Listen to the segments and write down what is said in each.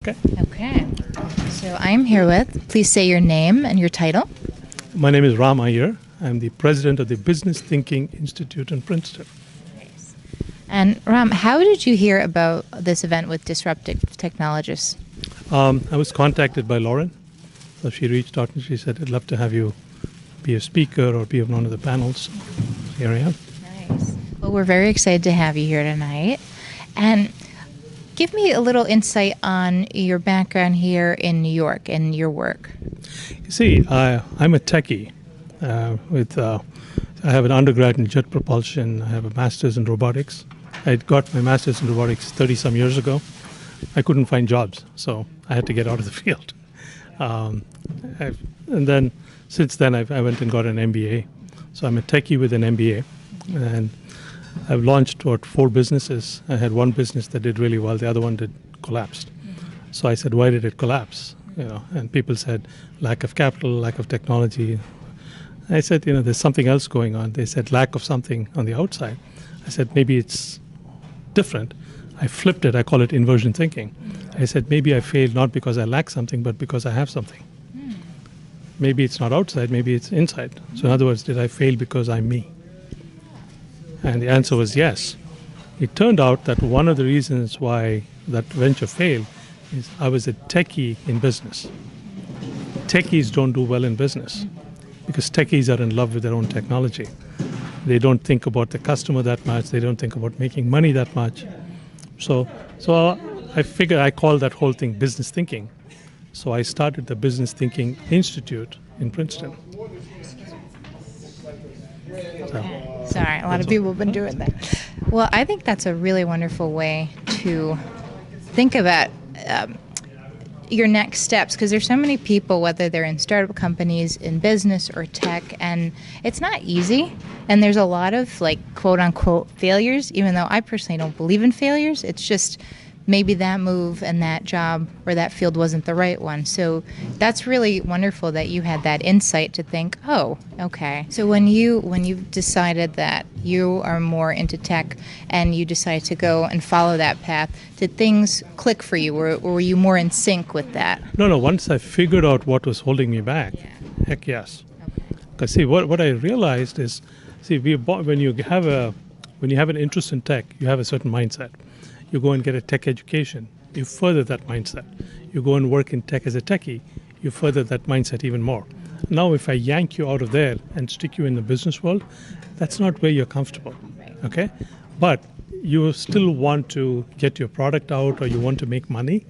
Okay. Okay. So I'm here with, please say your name and your title. My name is Ram Iyer. I'm the president of the Business Thinking Institute in Princeton. Nice. And Ram, how did you hear about this event with Disruptive Technologists? I was contacted by Lauren. So she reached out and she said, I'd love to have you be a speaker or be on one of the panels. Here I am. Nice. Well, we're very excited to have you here tonight. And give me a little insight on your background here in New York and your work. You see, I'm a techie. I have an undergrad in jet propulsion. I have a master's in robotics. I got my master's in robotics 30-some years ago. I couldn't find jobs, so I had to get out of the field. And then, since then, I went and got an MBA. So I'm a techie with an MBA. And I've launched, 4 businesses. I had one business that did really well. The other one collapsed. So I said, why did it collapse? And people said, lack of capital, lack of technology. I said, there's something else going on. They said, lack of something on the outside. I said, maybe it's different. I flipped it. I call it inversion thinking. I said, maybe I failed not because I lack something, but because I have something. Maybe it's not outside, maybe it's inside. So in other words, did I fail because I'm me? And the answer was yes. It turned out that one of the reasons why that venture failed is I was a techie in business. Techies don't do well in business because techies are in love with their own technology. They don't think about the customer that much. They don't think about making money that much. So I figured I call that whole thing business thinking. So I started the Business Thinking Institute in Princeton. Sorry, a lot of people have been doing that. Well, I think that's a really wonderful way to think about your next steps, because there's so many people, whether they're in startup companies, in business or tech, and it's not easy. And there's a lot of quote unquote failures, even though I personally don't believe in failures. It's just maybe that move and that job or that field wasn't the right one. So that's really wonderful that you had that insight to think, oh, okay. So when you decided that you are more into tech and you decided to go and follow that path, did things click for you? Or were you more in sync with that? No. Once I figured out what was holding me back, heck yes. Because see, what I realized is, when you have an interest in tech, you have a certain mindset. You go and get a tech education, you further that mindset. You go and work in tech as a techie, you further that mindset even more. Now, if I yank you out of there and stick you in the business world, that's not where you're comfortable, okay? But you still want to get your product out or you want to make money,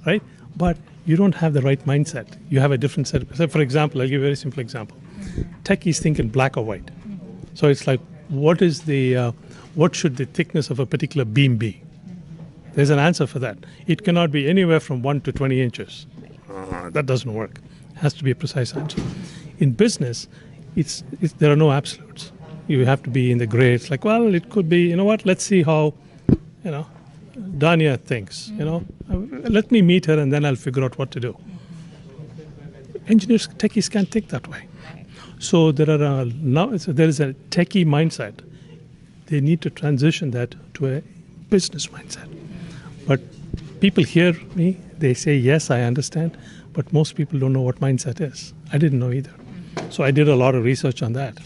right? But you don't have the right mindset. You have a different set. So for example, I'll give you a very simple example. Techies think in black or white. So it's like, what should the thickness of a particular beam be? There's an answer for that. It cannot be anywhere from 1 to 20 inches. That doesn't work. It has to be a precise answer. In business, there are no absolutes. You have to be in the gray. It's like, well, it could be, let's see how, Dania thinks, Let me meet her and then I'll figure out what to do. Engineers, techies can't think that way. So there is a techie mindset. They need to transition that to a business mindset. But people hear me, they say, yes, I understand, but most people don't know what mindset is. I didn't know either. So I did a lot of research on that.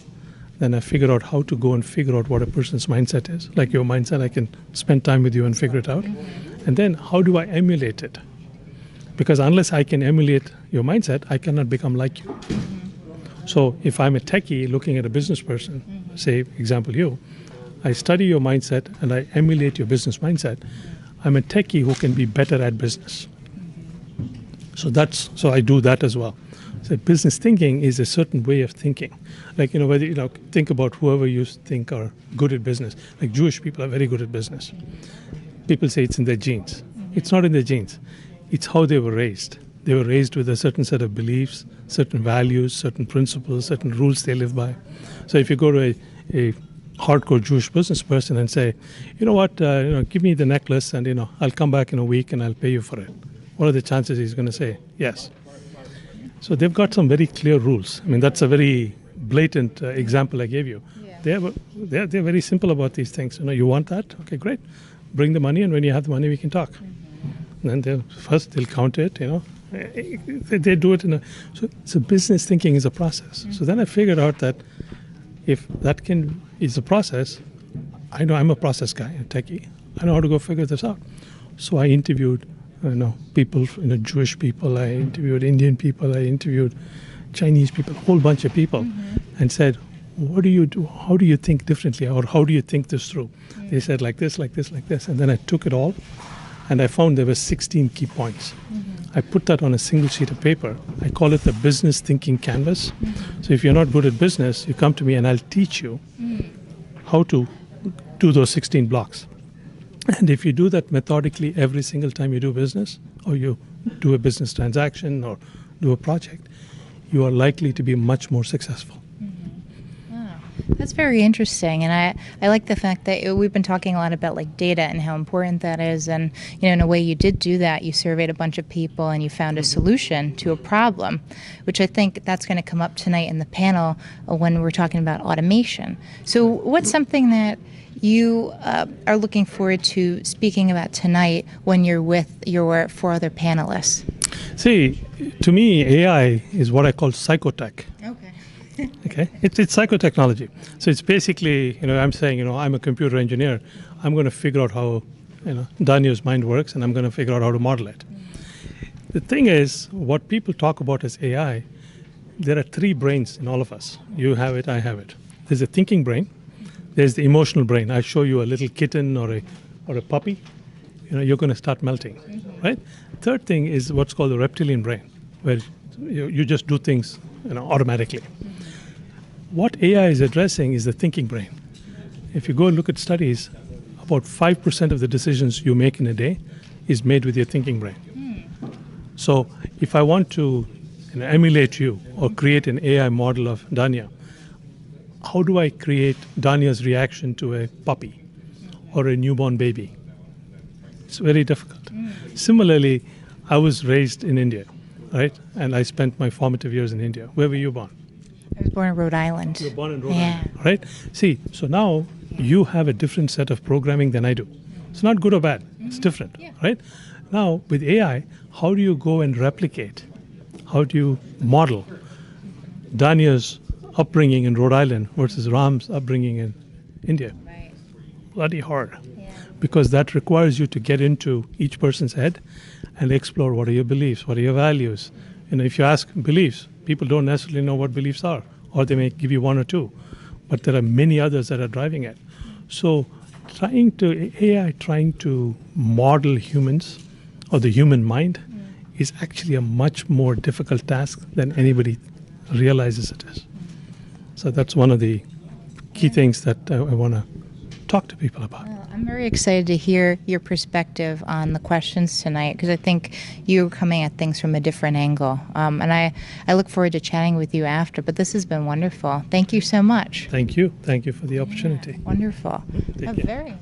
Then I figured out how to go and figure out what a person's mindset is. Like your mindset, I can spend time with you and figure it out. And then how do I emulate it? Because unless I can emulate your mindset, I cannot become like you. So if I'm a techie looking at a business person, say, example you, I study your mindset and I emulate your business mindset. I'm a techie who can be better at business. So I do that as well. So business thinking is a certain way of thinking. Like, whether think about whoever you think are good at business. Like Jewish people are very good at business. People say it's in their genes. It's not in their genes. It's how they were raised. They were raised with a certain set of beliefs, certain values, certain principles, certain rules they live by. So if you go to a hardcore Jewish business person and say, give me the necklace and, I'll come back in a week and I'll pay you for it. What are the chances he's going to say yes? So they've got some very clear rules. I mean, that's a very blatant example I gave you. Yeah. They're very simple about these things. You want that? Okay, great. Bring the money, and when you have the money, we can talk. And then first they'll count it, They do it so business thinking is a process. So then I figured out that if that is a process, I know I'm a process guy, a techie. I know how to go figure this out. So I interviewed, people, Jewish people. I interviewed Indian people. I interviewed Chinese people, a whole bunch of people, and said, what do you do? How do you think differently? Or how do you think this through? They said like this, like this, like this. And then I took it all, and I found there were 16 key points. I put that on a single sheet of paper. I call it the business thinking canvas. So if you're not good at business, you come to me and I'll teach you how to do those 16 blocks. And if you do that methodically every single time you do business, or you do a business transaction or do a project, you are likely to be much more successful. That's very interesting, and I like the fact that we've been talking a lot about like data and how important that is, and in a way you did do that. You surveyed a bunch of people and you found a solution to a problem, which I think that's going to come up tonight in the panel when we're talking about automation. So what's something that you are looking forward to speaking about tonight when you're with your 4 other panelists? See, to me, AI is what I call psychotech. Okay, it's psychotechnology. So it's basically, I'm saying, I'm a computer engineer. I'm going to figure out how, Daniel's mind works, and I'm going to figure out how to model it. The thing is, what people talk about as AI, there are 3 brains in all of us. You have it, I have it. There's a thinking brain. There's the emotional brain. I show you a little kitten or a puppy, you're going to start melting, right? Third thing is what's called the reptilian brain, where you just do things, automatically. What AI is addressing is the thinking brain. If you go and look at studies, about 5% of the decisions you make in a day is made with your thinking brain. So if I want to emulate you or create an AI model of Dania, how do I create Dania's reaction to a puppy or a newborn baby? It's very difficult. Similarly, I was raised in India, right? And I spent my formative years in India. Where were you born? I was born in Rhode Island. You were born in Rhode Island, right? See, so now you have a different set of programming than I do. It's not good or bad. It's different, right? Now, with AI, how do you go and replicate? How do you model Dania's upbringing in Rhode Island versus Ram's upbringing in India? Right. Bloody hard. Because that requires you to get into each person's head and explore what are your beliefs, what are your values. If you ask beliefs, people don't necessarily know what beliefs are, or they may give you 1 or 2, but there are many others that are driving it. So AI trying to model humans or the human mind is actually a much more difficult task than anybody realizes it is. So that's one of the key things that I want to talk to people about. I'm very excited to hear your perspective on the questions tonight, because I think you're coming at things from a different angle. And I look forward to chatting with you after, but this has been wonderful. Thank you so much. Thank you. Thank you for the opportunity. Wonderful. Take care. Very